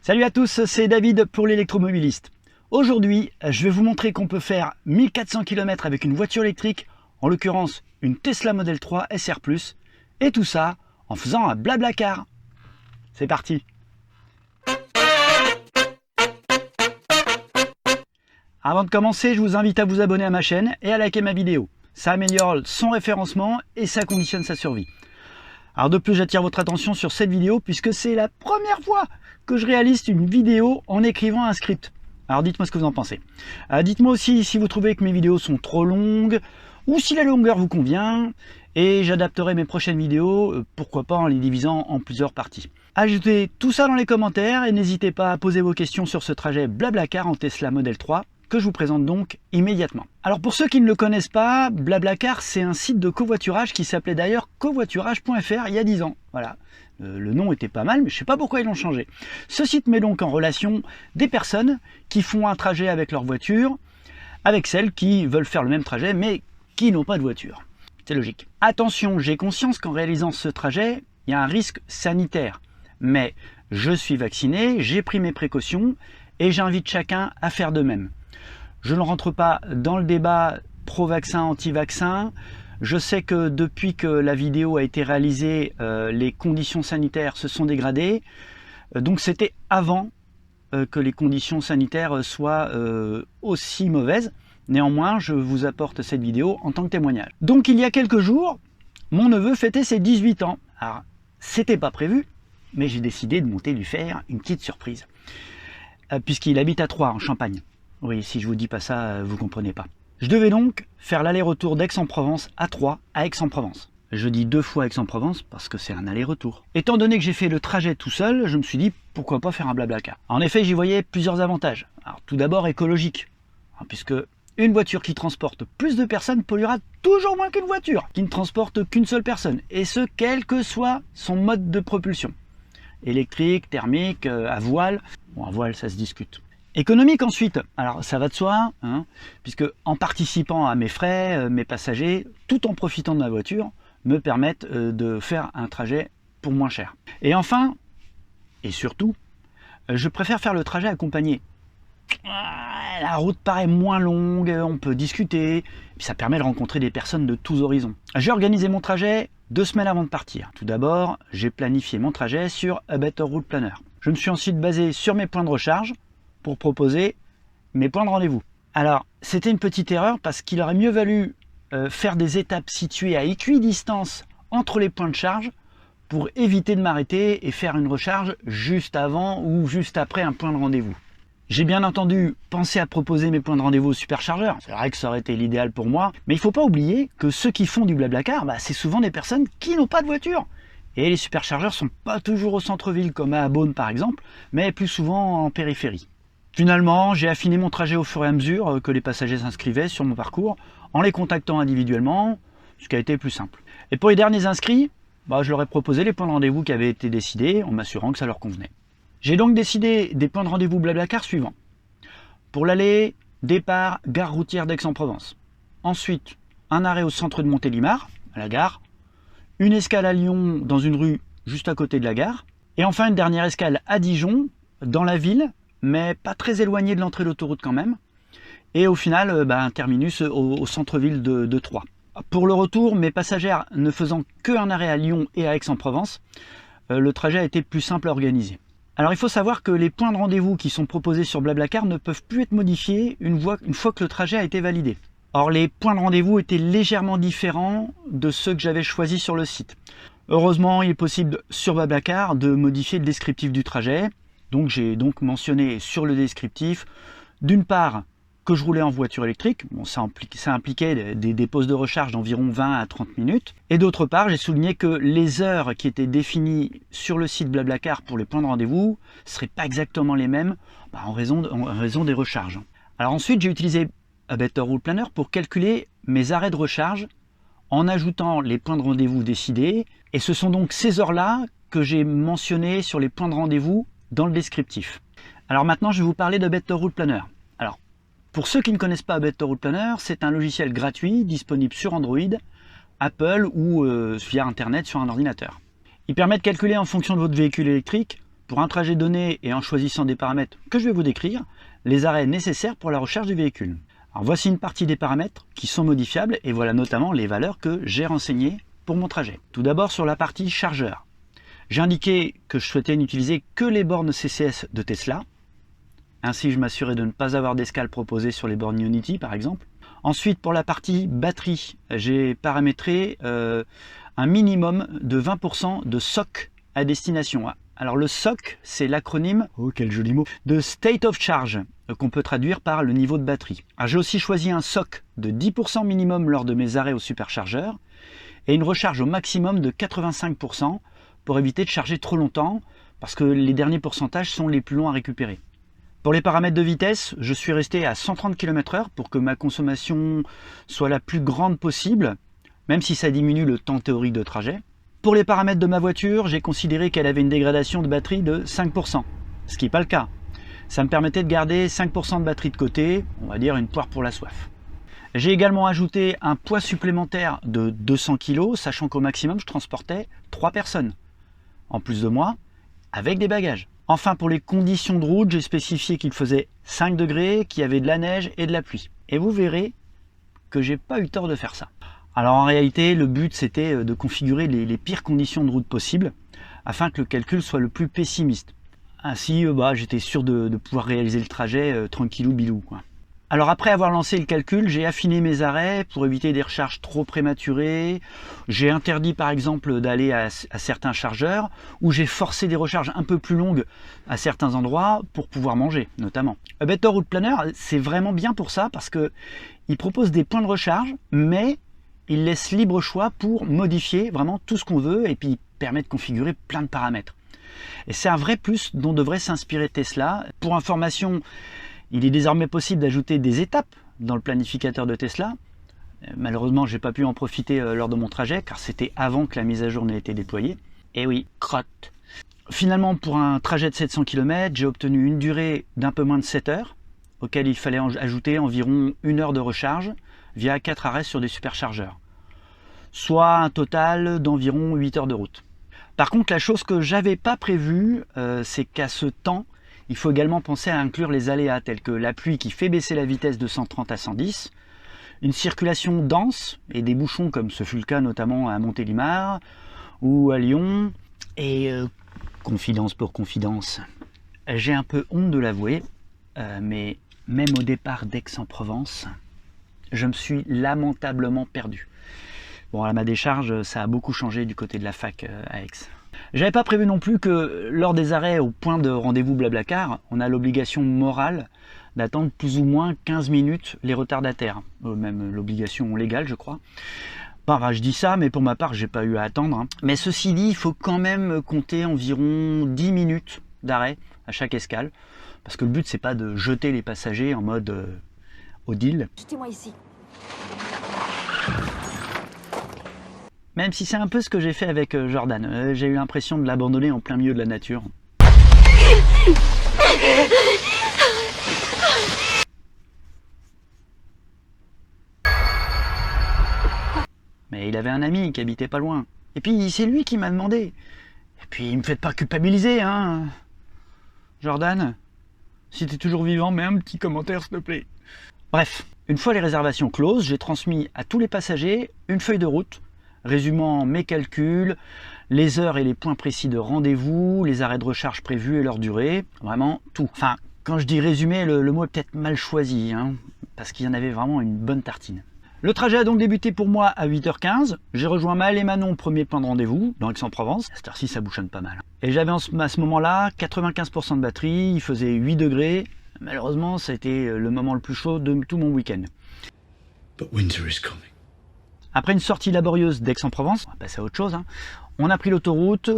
Salut à tous, c'est David pour l'électromobiliste. Aujourd'hui, je vais vous montrer qu'on peut faire 1400 km avec une voiture électrique, en l'occurrence une Tesla Model 3 SR+, et tout ça en faisant un Blablacar. C'est parti. Avant de commencer, je vous invite à vous abonner à ma chaîne et à liker ma vidéo. Ça améliore son référencement et ça conditionne sa survie. Alors de plus, j'attire votre attention sur cette vidéo puisque c'est la première fois que je réalise une vidéo en écrivant un script. Alors dites-moi ce que vous en pensez. Dites-moi aussi si vous trouvez que mes vidéos sont trop longues ou si la longueur vous convient et j'adapterai mes prochaines vidéos, pourquoi pas en les divisant en plusieurs parties. Ajoutez tout ça dans les commentaires et n'hésitez pas à poser vos questions sur ce trajet Blablacar en Tesla Model 3 que je vous présente donc immédiatement. Alors pour ceux qui ne le connaissent pas, Blablacar c'est un site de covoiturage qui s'appelait d'ailleurs covoiturage.fr il y a 10 ans. Voilà. Le nom était pas mal, mais je ne sais pas pourquoi ils l'ont changé. Ce site met donc en relation des personnes qui font un trajet avec leur voiture, avec celles qui veulent faire le même trajet, mais qui n'ont pas de voiture. C'est logique. Attention, j'ai conscience qu'en réalisant ce trajet, il y a un risque sanitaire. Mais je suis vacciné, j'ai pris mes précautions, et j'invite chacun à faire de même. Je ne rentre pas dans le débat pro-vaccin, anti-vaccin. Je sais que depuis que la vidéo a été réalisée, les conditions sanitaires se sont dégradées. Donc c'était avant que les conditions sanitaires soient aussi mauvaises. Néanmoins, je vous apporte cette vidéo en tant que témoignage. Donc il y a quelques jours, mon neveu fêtait ses 18 ans. Alors, c'était pas prévu, mais j'ai décidé de monter lui faire une petite surprise. Puisqu'il habite à Troyes, en Champagne. Oui, si je vous dis pas ça, vous comprenez pas. Je devais donc faire l'aller-retour d'Aix-en-Provence à Troyes à Aix-en-Provence. Je dis 2 fois Aix-en-Provence parce que c'est un aller-retour. Étant donné que j'ai fait le trajet tout seul, je me suis dit pourquoi pas faire un Blablacar. En effet, j'y voyais plusieurs avantages. Alors, tout d'abord écologique, puisque une voiture qui transporte plus de personnes polluera toujours moins qu'une voiture qui ne transporte qu'une seule personne, et ce quel que soit son mode de propulsion. Électrique, thermique, à voile. Bon, à voile, ça se discute. Économique ensuite, alors ça va de soi, puisque en participant à mes frais, mes passagers, tout en profitant de ma voiture, me permettent de faire un trajet pour moins cher. Et enfin, et surtout, je préfère faire le trajet accompagné. La route paraît moins longue, on peut discuter, et puis ça permet de rencontrer des personnes de tous horizons. J'ai organisé mon trajet 2 semaines avant de partir. Tout d'abord, j'ai planifié mon trajet sur A Better Route Planner. Je me suis ensuite basé sur mes points de recharge pour proposer mes points de rendez-vous. Alors, c'était une petite erreur parce qu'il aurait mieux valu faire des étapes situées à équidistance entre les points de charge pour éviter de m'arrêter et faire une recharge juste avant ou juste après un point de rendez-vous. J'ai bien entendu pensé à proposer mes points de rendez-vous aux superchargeurs. C'est vrai que ça aurait été l'idéal pour moi, mais il ne faut pas oublier que ceux qui font du Blablacar, c'est souvent des personnes qui n'ont pas de voiture. Et les superchargeurs ne sont pas toujours au centre-ville comme à Beaune par exemple, mais plus souvent en périphérie. Finalement, j'ai affiné mon trajet au fur et à mesure que les passagers s'inscrivaient sur mon parcours, en les contactant individuellement, ce qui a été plus simple. Et pour les derniers inscrits, je leur ai proposé les points de rendez-vous qui avaient été décidés, en m'assurant que ça leur convenait. J'ai donc décidé des points de rendez-vous Blablacar suivants. Pour l'aller, départ, gare routière d'Aix-en-Provence. Ensuite, un arrêt au centre de Montélimar, à la gare. Une escale à Lyon, dans une rue juste à côté de la gare. Et enfin, une dernière escale à Dijon, dans la ville, mais pas très éloigné de l'entrée d'autoroute quand même. Et au final, un terminus au centre-ville de Troyes. Pour le retour, mes passagers ne faisant qu'un arrêt à Lyon et à Aix-en-Provence, le trajet a été plus simple à organiser. Alors il faut savoir que les points de rendez-vous qui sont proposés sur Blablacar ne peuvent plus être modifiés une fois que le trajet a été validé. Or les points de rendez-vous étaient légèrement différents de ceux que j'avais choisis sur le site. Heureusement, il est possible sur Blablacar de modifier le descriptif du trajet. Donc j'ai mentionné sur le descriptif, d'une part, que je roulais en voiture électrique, ça impliquait des pauses de recharge d'environ 20 à 30 minutes, et d'autre part, j'ai souligné que les heures qui étaient définies sur le site Blablacar pour les points de rendez-vous ne seraient pas exactement les mêmes en raison des recharges. Alors ensuite, j'ai utilisé A Better Route Planner pour calculer mes arrêts de recharge en ajoutant les points de rendez-vous décidés, et ce sont donc ces heures-là que j'ai mentionnées sur les points de rendez-vous dans le descriptif. Alors maintenant, je vais vous parler de Better Route Planner. Alors, pour ceux qui ne connaissent pas Better Route Planner, c'est un logiciel gratuit disponible sur Android, Apple ou via Internet sur un ordinateur. Il permet de calculer en fonction de votre véhicule électrique pour un trajet donné et en choisissant des paramètres que je vais vous décrire, les arrêts nécessaires pour la recharge du véhicule. Alors voici une partie des paramètres qui sont modifiables et voilà notamment les valeurs que j'ai renseignées pour mon trajet. Tout d'abord sur la partie chargeur. J'ai indiqué que je souhaitais n'utiliser que les bornes CCS de Tesla. Ainsi je m'assurais de ne pas avoir d'escale proposée sur les bornes Ionity par exemple. Ensuite pour la partie batterie, j'ai paramétré un minimum de 20% de SOC à destination. Alors le SOC, c'est l'acronyme, oh quel joli mot, de State of Charge, qu'on peut traduire par le niveau de batterie. J'ai aussi choisi un SOC de 10% minimum lors de mes arrêts au superchargeur et une recharge au maximum de 85% pour éviter de charger trop longtemps parce que les derniers pourcentages sont les plus longs à récupérer. Pour les paramètres de vitesse, je suis resté à 130 km/h pour que ma consommation soit la plus grande possible, même si ça diminue le temps théorique de trajet. Pour les paramètres de ma voiture, j'ai considéré qu'elle avait une dégradation de batterie de 5%, ce qui n'est pas le cas. Ça me permettait de garder 5% de batterie de côté, on va dire une poire pour la soif. J'ai également ajouté un poids supplémentaire de 200 kg, sachant qu'au maximum je transportais 3 personnes, en plus de moi, avec des bagages. Enfin pour les conditions de route, j'ai spécifié qu'il faisait 5 degrés, qu'il y avait de la neige et de la pluie. Et vous verrez que j'ai pas eu tort de faire ça. Alors en réalité, le but c'était de configurer les pires conditions de route possibles afin que le calcul soit le plus pessimiste. Ainsi, j'étais sûr de pouvoir réaliser le trajet tranquillou bilou, quoi. Alors après avoir lancé le calcul, j'ai affiné mes arrêts pour éviter des recharges trop prématurées. J'ai interdit par exemple d'aller à certains chargeurs ou j'ai forcé des recharges un peu plus longues à certains endroits pour pouvoir manger notamment. Better Route Planner, c'est vraiment bien pour ça parce que il propose des points de recharge, mais il laisse libre choix pour modifier vraiment tout ce qu'on veut et puis il permet de configurer plein de paramètres. Et c'est un vrai plus dont devrait s'inspirer Tesla. Pour information, il est désormais possible d'ajouter des étapes dans le planificateur de Tesla. Malheureusement, je n'ai pas pu en profiter lors de mon trajet car c'était avant que la mise à jour n'ait été déployée. Et oui, crotte. Finalement, pour un trajet de 700 km, j'ai obtenu une durée d'un peu moins de 7 heures, auquel il fallait ajouter environ 1 heure de recharge via 4 arrêts sur des superchargeurs, soit un total d'environ 8 heures de route. Par contre, la chose que j'avais pas prévue, c'est qu'à ce temps, il faut également penser à inclure les aléas tels que la pluie qui fait baisser la vitesse de 130 à 110, une circulation dense et des bouchons comme ce fut le cas notamment à Montélimar ou à Lyon. Et confidence pour confidence, j'ai un peu honte de l'avouer, mais même au départ d'Aix-en-Provence, je me suis lamentablement perdu. Bon, à ma décharge, ça a beaucoup changé du côté de la fac à Aix. J'avais pas prévu non plus que lors des arrêts au point de rendez-vous Blablacar, on a l'obligation morale d'attendre plus ou moins 15 minutes les retardataires. Même l'obligation légale, je crois. Je dis ça, mais pour ma part, j'ai pas eu à attendre. Mais ceci dit, il faut quand même compter environ 10 minutes d'arrêt à chaque escale. Parce que le but, c'est pas de jeter les passagers en mode Odile. Jetez-moi ici. Même si c'est un peu ce que j'ai fait avec Jordan. J'ai eu l'impression de l'abandonner en plein milieu de la nature. Mais il avait un ami qui habitait pas loin. Et puis c'est lui qui m'a demandé. Et puis me faites pas culpabiliser, hein. Jordan, si t'es toujours vivant, mets un petit commentaire s'il te plaît. Bref, une fois les réservations closes, j'ai transmis à tous les passagers une feuille de route résumant mes calculs, les heures et les points précis de rendez-vous, les arrêts de recharge prévus et leur durée, vraiment tout. Enfin, quand je dis résumé, le mot est peut-être mal choisi, hein, parce qu'il y en avait vraiment une bonne tartine. Le trajet a donc débuté pour moi à 8h15. J'ai rejoint Maël et Manon au premier point de rendez-vous, dans Aix-en-Provence. À cette heure-ci, ça bouchonne pas mal. Et j'avais à ce moment-là 95% de batterie, il faisait 8 degrés. Malheureusement, ça a été le moment le plus chaud de tout mon week-end. But winter is coming. Après une sortie laborieuse d'Aix-en-Provence, on va passer à autre chose, hein, on a pris l'autoroute et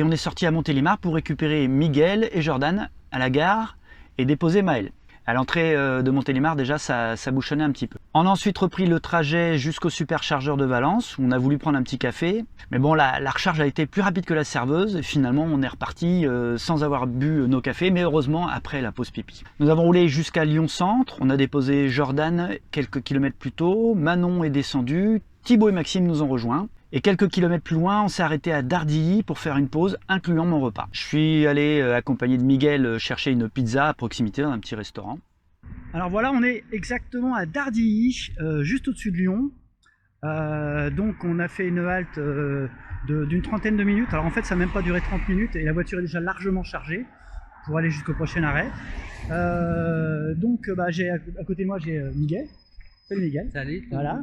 on est sorti à Montélimar pour récupérer Miguel et Jordan à la gare et déposer Maël. À l'entrée de Montélimar, déjà, ça bouchonnait un petit peu. On a ensuite repris le trajet jusqu'au superchargeur de Valence, où on a voulu prendre un petit café. Mais bon, la recharge a été plus rapide que la serveuse. Et finalement, on est reparti sans avoir bu nos cafés, mais heureusement, après la pause pipi. Nous avons roulé jusqu'à Lyon-Centre. On a déposé Jordan quelques kilomètres plus tôt. Manon est descendu. Thibaut et Maxime nous ont rejoints. Et quelques kilomètres plus loin, on s'est arrêté à Dardilly pour faire une pause, incluant mon repas. Je suis allé accompagné de Miguel chercher une pizza à proximité dans un petit restaurant. Alors voilà, on est exactement à Dardilly, juste au-dessus de Lyon. Donc on a fait une halte d'une trentaine de minutes. Alors en fait, ça n'a même pas duré 30 minutes et la voiture est déjà largement chargée pour aller jusqu'au prochain arrêt. Donc à côté de moi, j'ai Miguel. Salut Miguel. Salut. Voilà,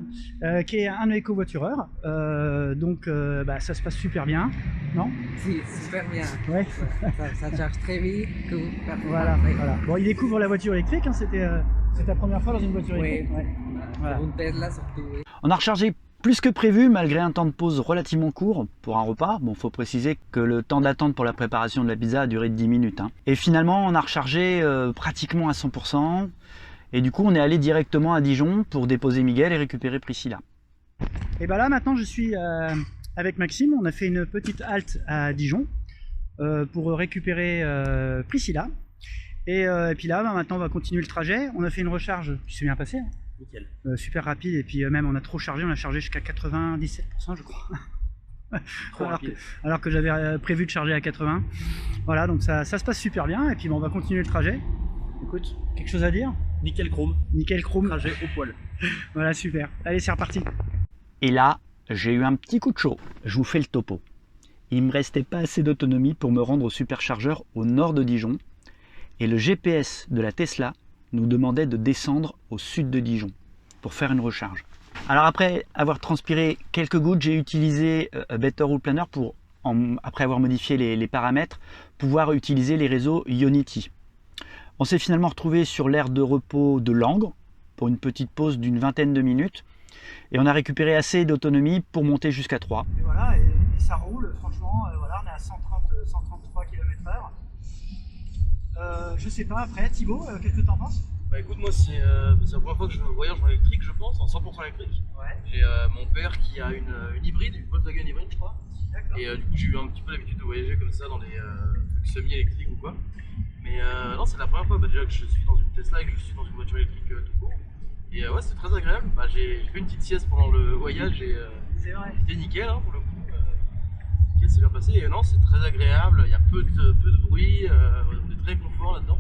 qui est un éco-voitureur. Ça se passe super bien, non? Si, super bien. Ouais. Ça charge très vite. Tout, Voilà. Bon, il découvre la voiture électrique, hein, c'est ta première fois dans une voiture électrique. Oui. Ouais. Voilà. Une Tesla surtout. Oui. On a rechargé plus que prévu malgré un temps de pause relativement court pour un repas. Bon, faut préciser que le temps d'attente pour la préparation de la pizza a duré de 10 minutes. Hein. Et finalement, on a rechargé pratiquement à 100%. Et du coup, on est allé directement à Dijon pour déposer Miguel et récupérer Priscilla. Et bien là, maintenant, je suis avec Maxime. On a fait une petite halte à Dijon pour récupérer Priscilla. Et puis là, maintenant, on va continuer le trajet. On a fait une recharge qui s'est bien passée. Hein. Nickel. Super rapide. Et puis même, on a trop chargé. On a chargé jusqu'à 97%, je crois. Trop rapide. Alors que j'avais prévu de charger à 80. Voilà, donc ça se passe super bien. Et puis bon, on va continuer le trajet. Écoute, quelque chose à dire? Nickel chrome. Nickel chrome. Trajet au poil. Voilà, super. Allez, c'est reparti. Et là, j'ai eu un petit coup de chaud. Je vous fais le topo. Il me restait pas assez d'autonomie pour me rendre au superchargeur au nord de Dijon. Et le GPS de la Tesla nous demandait de descendre au sud de Dijon pour faire une recharge. Alors après avoir transpiré quelques gouttes, j'ai utilisé Better Route Planner pour, après avoir modifié les paramètres, pouvoir utiliser les réseaux Ionity. On s'est finalement retrouvé sur l'aire de repos de Langres pour une petite pause d'une vingtaine de minutes et on a récupéré assez d'autonomie pour monter jusqu'à 3. Et voilà, et ça roule, franchement, voilà, on est à 133 km/h. Je sais pas, après, Thibaut, qu'est-ce que t'en penses? Bah écoute, moi c'est la première fois que je voyage en électrique, je pense, en 100% électrique. Ouais. J'ai mon père qui a une hybride, une Volkswagen hybride, je crois. D'accord. Et du coup, j'ai eu un petit peu l'habitude de voyager comme ça dans des trucs semi-électriques ou quoi. Mais non, c'est la première fois déjà que je suis dans une Tesla et que je suis dans une voiture électrique tout court. Et ouais, c'est très agréable. Bah, j'ai fait une petite sieste pendant le voyage et C'est vrai. c'était nickel hein, pour le coup. Nickel, c'est bien passé. Et non, c'est très agréable. Il y a peu de bruit, on est très confort là-dedans.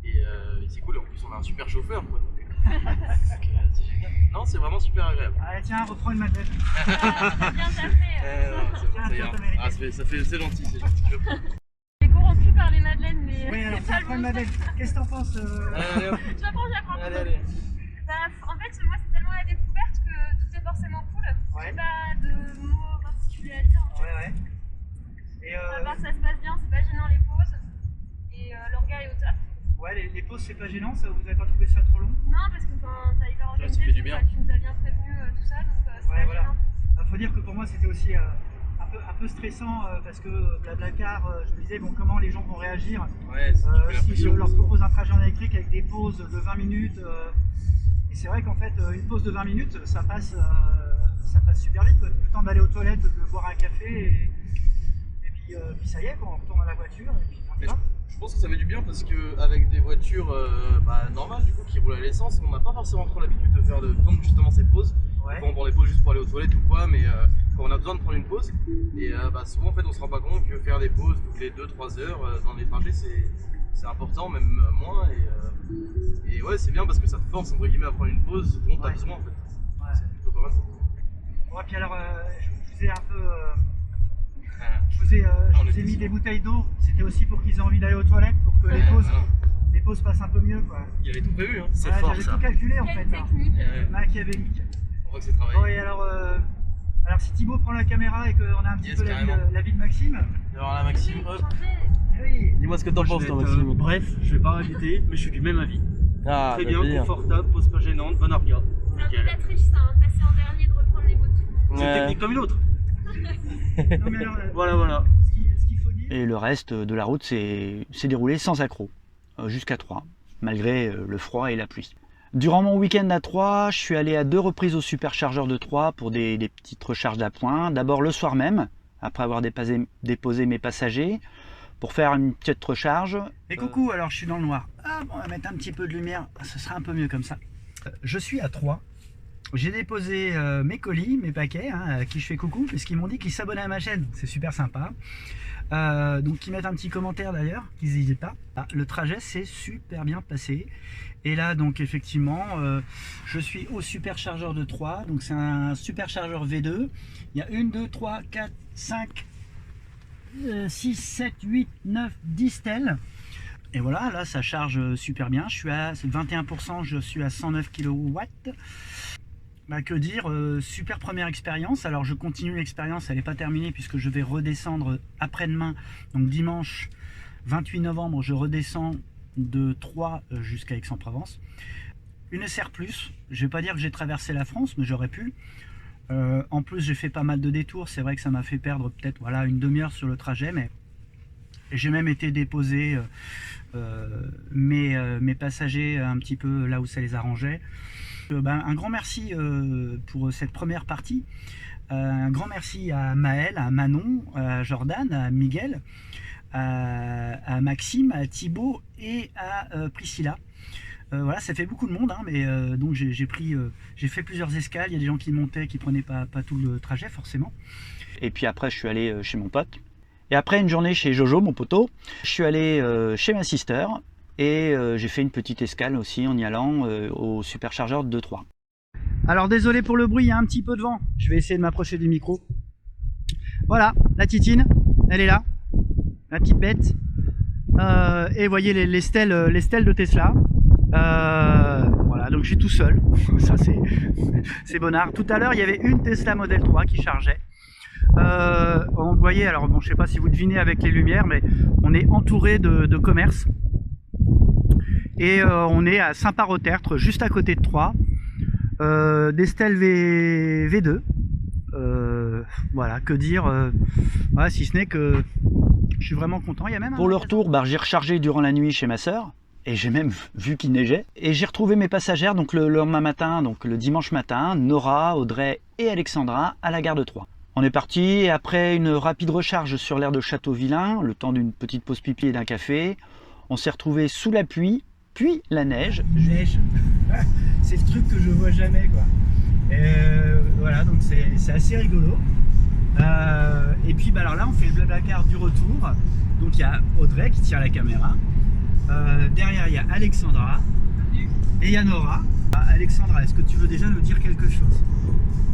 Et c'est cool. Et en plus, on a un super chauffeur. Quoi, donc, c'est génial. Non, c'est vraiment super agréable. Allez, tiens, reprends une madeleine. Bien fait. C'est gentil, c'est gentil. J'ai corrompu par les madeleines, mais Oui, alors, c'est pas le reprends une bon madeleine. Qu'est-ce que t'en penses Allez, hop. J'apprends. Allez. Bah, en fait, moi, c'est tellement la découverte que tout est forcément cool. Ouais. J'ai pas de mots particuliers à dire. En fait. Ouais. Et À part que ça se passe bien, c'est pas gênant les pauses. Et l'orga est au top. ouais, les pauses, c'est pas gênant, ça, vous avez pas trouvé ça trop long? Non, parce que t'as hyper organisé. ça fait du bien. Tu nous as bien prévenu tout ça, donc c'est Ouais, pas voilà. gênant. Il faut dire que pour moi, c'était aussi un peu stressant parce que Blablacar, je me disais, bon, comment les gens vont réagir Ouais, c'est si je leur propose un trajet en électrique avec des pauses de 20 minutes. Et c'est vrai qu'en fait, une pause de 20 minutes, ça passe super vite. Quoi. Le temps d'aller aux toilettes, de boire un café, et puis ça y est, quoi, on retourne à la voiture. Et puis on y va. Je pense que ça fait du bien parce qu'avec des voitures normales du coup qui roulent à l'essence, on n'a pas forcément trop l'habitude de prendre justement ces pauses. Ouais. Quand on prend des pauses juste pour aller aux toilettes ou quoi, mais quand on a besoin de prendre une pause, et souvent en fait on se rend pas compte que faire des pauses toutes les 2-3 heures dans les trajets c'est important, même moins, et ouais c'est bien parce que ça te force entre guillemets à prendre une pause dont t'as besoin en fait. Ouais. C'est plutôt pas mal. Bon, et puis alors, je vous ai un peu. Je vous ai mis des bouteilles d'eau, c'était aussi pour qu'ils aient envie d'aller aux toilettes, pour que les pauses passent un peu mieux. Quoi. Il avait tout prévu, hein. C'est Ouais, fort j'avais ça. tout calculé en Quelle fait. Hein. technique. Machiavélique. On voit que c'est travaillé. Bon, et alors si Thibaut prend la caméra et qu'on a un petit Yes, peu la vie de Maxime. Alors là Maxime, hop. Oui. Dis-moi ce que t'en Moi, penses je toi vais être, Maxime. bref, je vais pas rajouter, mais je suis du même avis. Ah, Très bien, confortable, pose pas gênante, bon orga. C'est un peu de la triche, ça, hein, passer en dernier, de reprendre les mots de tout le monde. C'est une technique comme une autre. Non, mais alors, Voilà. ce qu'il faut dire. Et le reste de la route s'est déroulé sans accroc, jusqu'à 3, malgré le froid et la pluie. Durant mon week-end à 3, je suis allé à 2 reprises au superchargeur de 3 pour des petites recharges d'appoint. D'abord le soir même, après avoir déposé mes passagers, pour faire une petite recharge. Et coucou, alors je suis dans le noir. Ah, bon, on va mettre un petit peu de lumière, ce sera un peu mieux comme ça. Je suis à 3, J'ai déposé mes colis, mes paquets, hein, à qui je fais coucou, parce qu'ils m'ont dit qu'ils s'abonnaient à ma chaîne. C'est super sympa. Donc qu'ils mettent un petit commentaire d'ailleurs, qu'ils n'hésitent pas. Ah, le trajet s'est super bien passé. Et là donc effectivement, je suis au superchargeur de 3. Donc c'est un superchargeur V2. Il y a 1, 2, 3, 4, 5, 6, 7, 8, 9, 10 stèles. Et voilà, là ça charge super bien. Je suis à 21%, je suis à 109 kW. Bah, que dire, super première expérience. Alors je continue l'expérience, elle n'est pas terminée puisque je vais redescendre après-demain, donc dimanche 28 novembre, je redescends de Troyes jusqu'à Aix-en-Provence. Une SR+, je vais pas dire que j'ai traversé la France, mais j'aurais pu. En plus j'ai fait pas mal de détours, c'est vrai que ça m'a fait perdre peut-être voilà, une demi-heure sur le trajet, mais j'ai même été déposer mes passagers un petit peu là où ça les arrangeait. Un grand merci pour cette première partie. Un grand merci à Maël, à Manon, à Jordan, à Miguel, à Maxime, à Thibaut et à Priscilla. Voilà, ça fait beaucoup de monde, hein, mais donc j'ai fait plusieurs escales. Il y a des gens qui montaient, qui prenaient pas tout le trajet forcément. Et puis après, je suis allé chez mon pote. Et après une journée chez Jojo, mon poteau, je suis allé chez ma sister. Et j'ai fait une petite escale aussi en y allant au superchargeur de 3. Alors désolé pour le bruit, il y a un petit peu de vent. Je vais essayer de m'approcher du micro. Voilà, la titine, elle est là. La petite bête. Et vous voyez les stèles de Tesla. Voilà, donc je suis tout seul. Ça c'est bonnard. Tout à l'heure, il y avait une Tesla Model 3 qui chargeait. Vous voyez, alors bon, je sais pas si vous devinez avec les lumières, mais on est entouré de commerces. Et on est à Saint-Parot-Tertre, juste à côté de Troyes. Des stèles V2. Voilà, que dire, voilà, si ce n'est que je suis vraiment content. Il y a même pour le retour, j'ai rechargé durant la nuit chez ma soeur. Et j'ai même vu qu'il neigeait. Et j'ai retrouvé mes passagères donc le lendemain matin, donc le dimanche matin, Nora, Audrey et Alexandra à la gare de Troyes. On est parti et après une rapide recharge sur l'aire de Château-Villain, le temps d'une petite pause pipi et d'un café, on s'est retrouvé sous la pluie, puis la neige. C'est le truc que je vois jamais, quoi. Voilà, donc c'est assez rigolo. Et puis alors là, on fait le Blablacar du retour. Donc il y a Audrey qui tire la caméra. Derrière, il y a Alexandra. Et il y a Nora. Alexandra, est-ce que tu veux déjà nous dire quelque chose?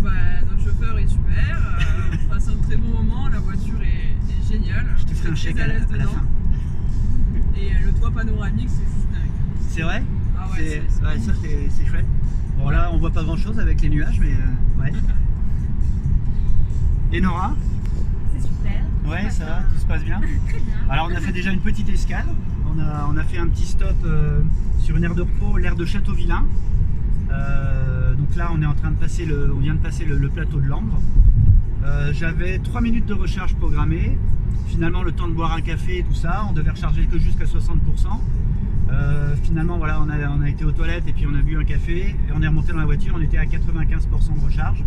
Notre chauffeur est super, on passe un très bon moment, la voiture est géniale. Je te ferai un chèque à la fin. Et le toit panoramique, c'est juste dingue. C'est vrai? Ah ouais, ça c'est chouette. Bon là on voit pas grand chose avec les nuages, mais ouais. Et Nora? C'est super. Ouais, ça va, tout se passe bien. Très bien. Alors on a fait déjà une petite escale. On a fait un petit stop sur une aire de repos, l'aire de Château-Villain. Donc là on est en train de passer on vient de passer le plateau de Langres. J'avais 3 minutes de recharge programmée. Finalement le temps de boire un café et tout ça, on devait recharger que jusqu'à 60%. Finalement voilà, on a été aux toilettes et puis on a bu un café et on est remonté dans la voiture, on était à 95% de recharge.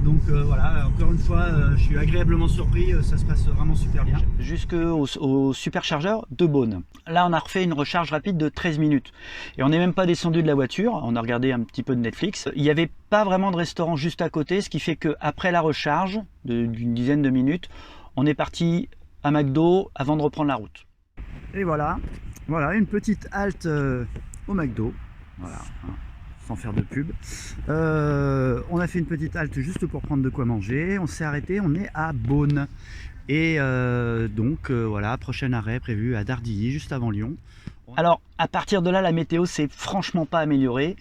Donc voilà, encore une fois, je suis agréablement surpris, ça se passe vraiment super bien. Jusqu'au superchargeur de Beaune. Là, on a refait une recharge rapide de 13 minutes. Et on n'est même pas descendu de la voiture, on a regardé un petit peu de Netflix. Il n'y avait pas vraiment de restaurant juste à côté, ce qui fait qu'après la recharge d'une dizaine de minutes, on est parti à McDo avant de reprendre la route. Et voilà, une petite halte au McDo. Voilà. Sans faire de pub. On a fait une petite halte juste pour prendre de quoi manger. On s'est arrêté, on est à Beaune. Et donc voilà, prochain arrêt prévu à Dardilly, juste avant Lyon. Alors à partir de là, la météo s'est franchement pas améliorée.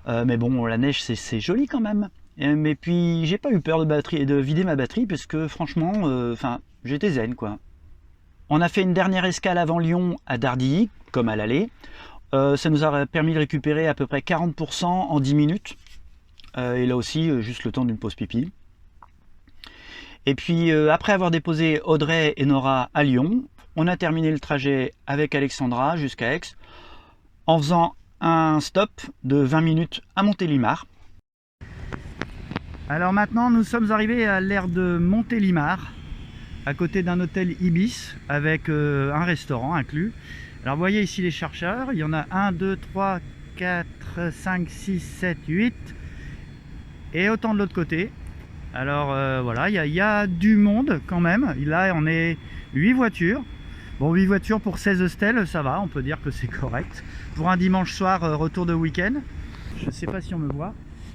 Mais bon, la neige c'est joli quand même. Mais puis j'ai pas eu peur de vider ma batterie, puisque franchement, j'étais zen quoi. On a fait une dernière escale avant Lyon à Dardilly, comme à l'aller. Ça nous a permis de récupérer à peu près 40% en 10 minutes. Et là aussi, juste le temps d'une pause pipi. Et puis, après avoir déposé Audrey et Nora à Lyon, on a terminé le trajet avec Alexandra jusqu'à Aix, en faisant un stop de 20 minutes à Montélimar. Alors maintenant, nous sommes arrivés à l'aire de Montélimar, à côté d'un hôtel Ibis, avec un restaurant inclus. Alors vous voyez ici les chercheurs, il y en a 1, 2, 3, 4, 5, 6, 7, 8 et autant de l'autre côté. Alors voilà, il y a du monde quand même. Là on est 8 voitures. Bon, 8 voitures pour 16 stèles, ça va, on peut dire que c'est correct. Pour un dimanche soir, retour de week-end. Je ne sais pas si on me voit,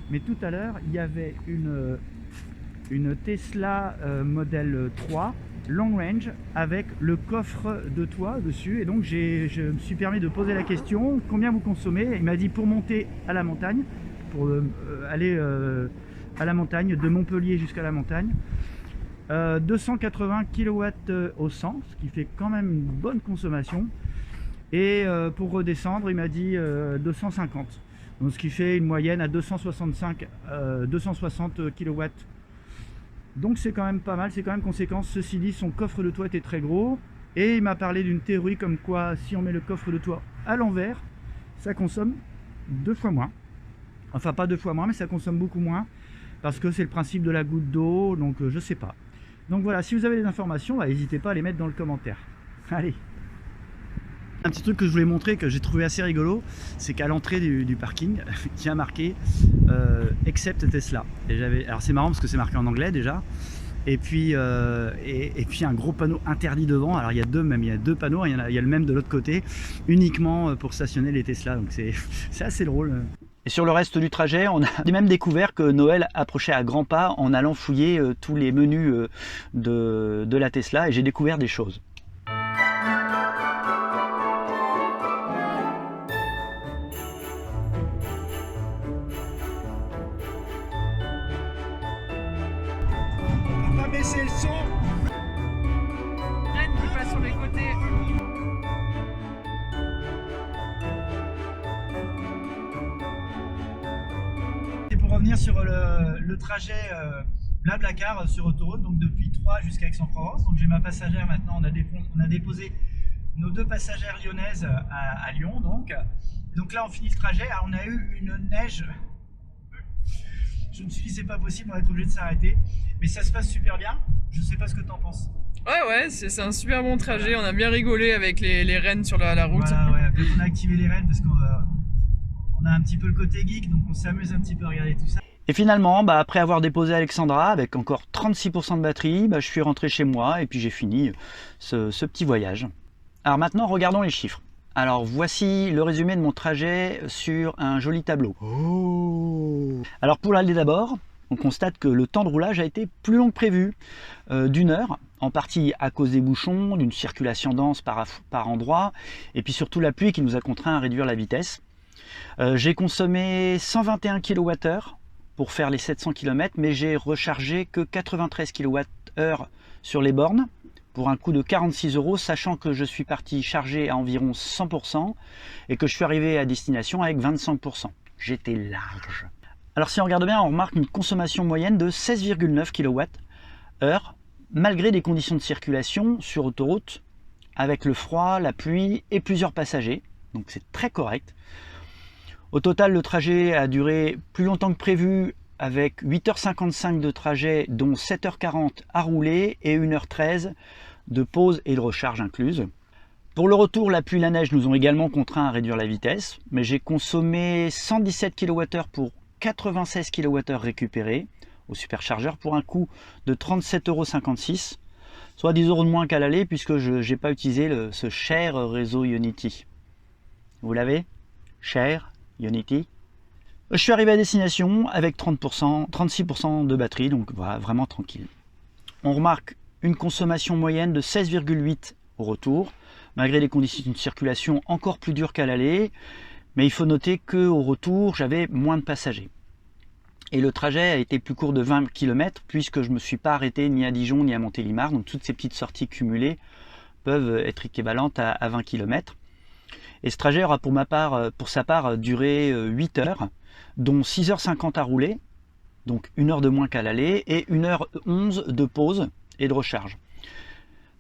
mais tout à l'heure, il y avait une Tesla modèle 3 long range avec le coffre de toit dessus. Et donc, je me suis permis de poser la question, combien vous consommez? Il m'a dit pour monter à la montagne, pour aller à la montagne, de Montpellier jusqu'à la montagne. 280 kW au 100, ce qui fait quand même une bonne consommation. Et pour redescendre, il m'a dit 250. Donc ce qui fait une moyenne à 260 kW. Donc c'est quand même pas mal, c'est quand même conséquent. Ceci dit, son coffre de toit était très gros. Et il m'a parlé d'une théorie comme quoi si on met le coffre de toit à l'envers, ça consomme 2 fois moins. Enfin pas 2 fois moins, mais ça consomme beaucoup moins. Parce que c'est le principe de la goutte d'eau, donc je sais pas. Donc voilà, si vous avez des informations, n'hésitez pas à les mettre dans le commentaire. Allez. Un petit truc que je voulais montrer, que j'ai trouvé assez rigolo, c'est qu'à l'entrée du parking, il y a marqué Except Tesla. Alors c'est marrant parce que c'est marqué en anglais déjà. Et puis un gros panneau interdit devant. Alors il y a deux panneaux, il y a le même de l'autre côté, uniquement pour stationner les Tesla. Donc c'est assez drôle. Et sur le reste du trajet, on a même découvert que Noël approchait à grands pas en allant fouiller tous les menus de la Tesla, et j'ai découvert des choses. On va baisser le son. Rennes qui passe sur les côtés. Et pour revenir sur le trajet Blablacar sur autoroute, donc depuis Troyes jusqu'à Aix-en-Provence. Donc j'ai ma passagère maintenant, on a déposé nos 2 passagères lyonnaises à Lyon. Donc là on finit le trajet. Alors, on a eu une neige. Je me suis dit c'est pas possible, on va être obligé de s'arrêter. Mais ça se passe super bien. Je sais pas ce que tu en penses. Ouais, c'est un super bon trajet. On a bien rigolé avec les rennes sur la route. Voilà, ouais. Quand on a activé les rennes, parce qu'on a un petit peu le côté geek, donc on s'amuse un petit peu à regarder tout ça. Et finalement, après avoir déposé Alexandra avec encore 36% de batterie, je suis rentré chez moi et puis j'ai fini ce petit voyage. Alors maintenant, regardons les chiffres. Alors voici le résumé de mon trajet sur un joli tableau. Oh. Alors pour l'aller d'abord, on constate que le temps de roulage a été plus long que prévu, d'1 heure, en partie à cause des bouchons, d'une circulation dense par endroits, et puis surtout la pluie qui nous a contraint à réduire la vitesse. J'ai consommé 121 kWh pour faire les 700 km, mais j'ai rechargé que 93 kWh sur les bornes, pour un coût de 46 €, sachant que je suis parti charger à environ 100% et que je suis arrivé à destination avec 25%. J'étais large. Alors si on regarde bien, on remarque une consommation moyenne de 16,9 kWh, malgré des conditions de circulation sur autoroute, avec le froid, la pluie et plusieurs passagers. Donc c'est très correct. Au total, le trajet a duré plus longtemps que prévu, avec 8h55 de trajet, dont 7h40 à rouler et 1h13 de pause et de recharge incluse. Pour le retour, la pluie et la neige nous ont également contraint à réduire la vitesse, mais j'ai consommé 117 kWh pour 96 kWh récupérés au superchargeur pour un coût de 37,56 €, soit 10 € de moins qu'à l'aller puisque je n'ai pas utilisé ce cher réseau Ionity. Vous l'avez? Cher Ionity. Je suis arrivé à destination avec 36% de batterie, donc voilà, vraiment tranquille. On remarque une consommation moyenne de 16,8 au retour, malgré des conditions de circulation encore plus dures qu'à l'aller, mais il faut noter qu'au retour, j'avais moins de passagers. Et le trajet a été plus court de 20 km, puisque je ne me suis pas arrêté ni à Dijon ni à Montélimar, donc toutes ces petites sorties cumulées peuvent être équivalentes à 20 km. Et ce trajet aura pour sa part duré 8 heures, dont 6h50 à rouler, donc 1 heure de moins qu'à l'aller, et 1h11 de pause et de recharge.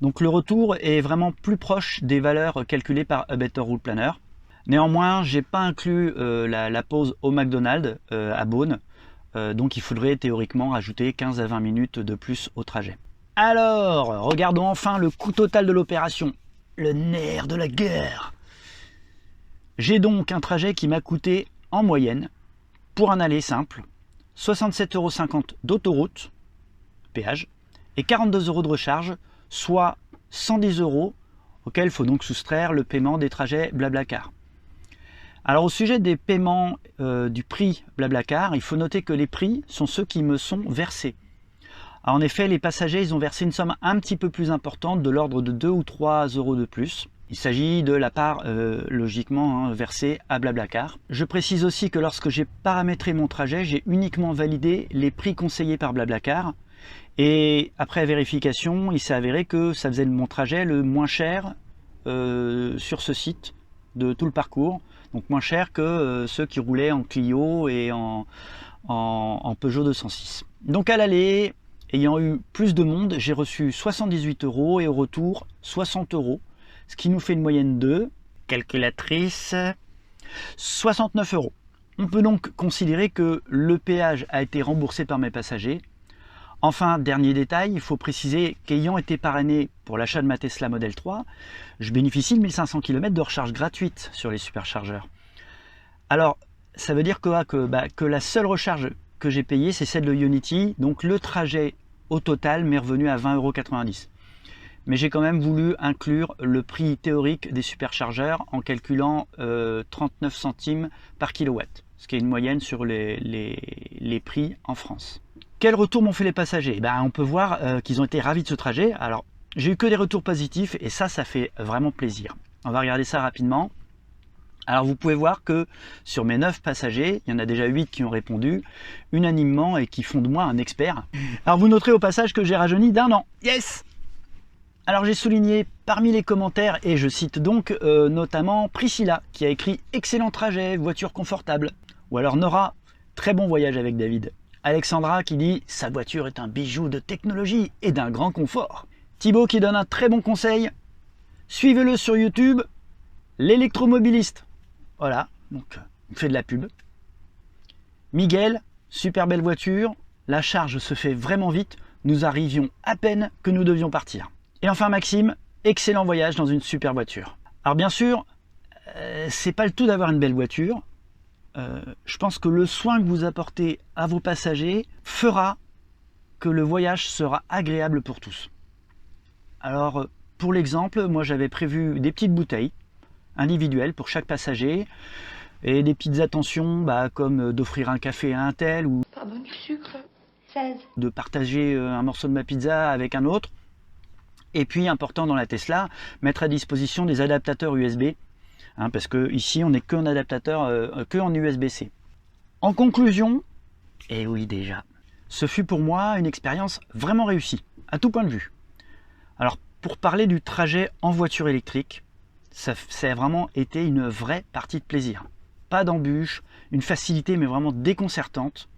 Donc le retour est vraiment plus proche des valeurs calculées par A Better Route Planner. Néanmoins, j'ai pas inclus la pause au McDonald's à Beaune, donc il faudrait théoriquement rajouter 15 à 20 minutes de plus au trajet. Alors, regardons enfin le coût total de l'opération, le nerf de la guerre. J'ai donc un trajet qui m'a coûté en moyenne, pour un aller simple, 67,50 € d'autoroute, péage, et 42 € de recharge, soit 110 € auquel il faut donc soustraire le paiement des trajets Blablacar. Alors au sujet des paiements du prix Blablacar, il faut noter que les prix sont ceux qui me sont versés. Alors, en effet, les passagers ils ont versé une somme un petit peu plus importante, de l'ordre de 2 ou 3 € de plus. Il s'agit de la part, logiquement, versée à Blablacar. Je précise aussi que lorsque j'ai paramétré mon trajet, j'ai uniquement validé les prix conseillés par Blablacar. Et après vérification, il s'est avéré que ça faisait mon trajet le moins cher sur ce site de tout le parcours. Donc moins cher que ceux qui roulaient en Clio et en Peugeot 206. Donc à l'aller, ayant eu plus de monde, j'ai reçu 78 € et au retour 60 €, ce qui nous fait une moyenne de, calculatrice, 69 €. On peut donc considérer que le péage a été remboursé par mes passagers. Enfin, dernier détail, il faut préciser qu'ayant été parrainé pour l'achat de ma Tesla Model 3, je bénéficie de 1500 km de recharge gratuite sur les superchargeurs. Alors, ça veut dire que la seule recharge que j'ai payée, c'est celle de Ionity, donc le trajet au total m'est revenu à 20,90 €. Mais j'ai quand même voulu inclure le prix théorique des superchargeurs en calculant 39 centimes par kilowatt, ce qui est une moyenne sur les prix en France. Quel retour m'ont fait les passagers? On peut voir qu'ils ont été ravis de ce trajet. Alors, j'ai eu que des retours positifs et ça fait vraiment plaisir. On va regarder ça rapidement. Alors, vous pouvez voir que sur mes 9 passagers, il y en a déjà 8 qui ont répondu unanimement et qui font de moi un expert. Alors, vous noterez au passage que j'ai rajeuni d'1 an. Yes! Alors, j'ai souligné parmi les commentaires, et je cite donc notamment Priscilla, qui a écrit « Excellent trajet, voiture confortable ». Ou alors Nora, « Très bon voyage avec David ». Alexandra qui dit « Sa voiture est un bijou de technologie et d'un grand confort ». Thibaut qui donne un très bon conseil « Suivez-le sur YouTube, l'électromobiliste ». Voilà, donc on fait de la pub. Miguel, super belle voiture, la charge se fait vraiment vite, nous arrivions à peine que nous devions partir. Et enfin Maxime, excellent voyage dans une super voiture. Alors bien sûr, c'est pas le tout d'avoir une belle voiture. Je pense que le soin que vous apportez à vos passagers fera que le voyage sera agréable pour tous. Alors, pour l'exemple, moi j'avais prévu des petites bouteilles individuelles pour chaque passager et des petites attentions comme d'offrir un café à un tel ou Pardon, du sucre 16. de partager un morceau de ma pizza avec un autre. Et puis, important dans la Tesla, mettre à disposition des adaptateurs USB. Parce que ici on n'est qu'un adaptateur que en USB-C. En conclusion, et oui déjà, ce fut pour moi une expérience vraiment réussie, à tout point de vue. Alors pour parler du trajet en voiture électrique, ça a vraiment été une vraie partie de plaisir. Pas d'embûches, une facilité mais vraiment déconcertante.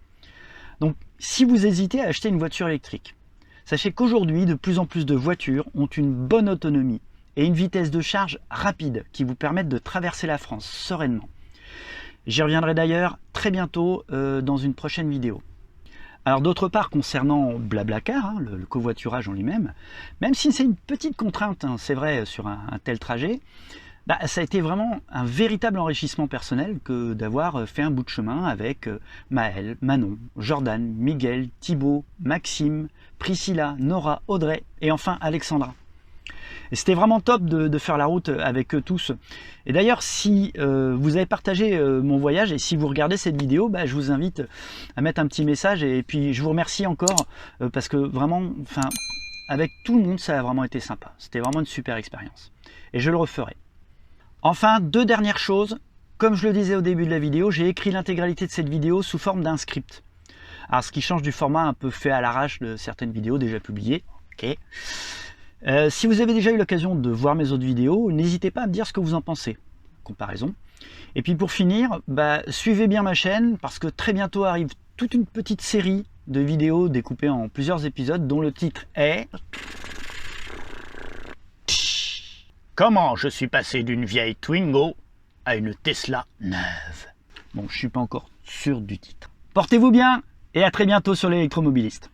Donc si vous hésitez à acheter une voiture électrique, sachez qu'aujourd'hui de plus en plus de voitures ont une bonne autonomie et une vitesse de charge rapide qui vous permettent de traverser la France sereinement. J'y reviendrai d'ailleurs très bientôt dans une prochaine vidéo. Alors d'autre part, concernant Blablacar, le covoiturage en lui-même, même si c'est une petite contrainte, c'est vrai, sur un tel trajet, ça a été vraiment un véritable enrichissement personnel que d'avoir fait un bout de chemin avec Maël, Manon, Jordan, Miguel, Thibaut, Maxime, Priscilla, Nora, Audrey et enfin Alexandra. Et c'était vraiment top de faire la route avec eux tous. Et d'ailleurs, si vous avez partagé mon voyage et si vous regardez cette vidéo, je vous invite à mettre un petit message. Et puis, je vous remercie encore parce que vraiment, avec tout le monde, ça a vraiment été sympa. C'était vraiment une super expérience. Et je le referai. Enfin, 2 dernières choses. Comme je le disais au début de la vidéo, j'ai écrit l'intégralité de cette vidéo sous forme d'un script. Alors, ce qui change du format un peu fait à l'arrache de certaines vidéos déjà publiées. Ok. Si vous avez déjà eu l'occasion de voir mes autres vidéos, n'hésitez pas à me dire ce que vous en pensez. Comparaison. Et puis pour finir, suivez bien ma chaîne parce que très bientôt arrive toute une petite série de vidéos découpées en plusieurs épisodes dont le titre est Comment je suis passé d'une vieille Twingo à une Tesla neuve. Bon, je suis pas encore sûr du titre. Portez-vous bien et à très bientôt sur l'électromobiliste.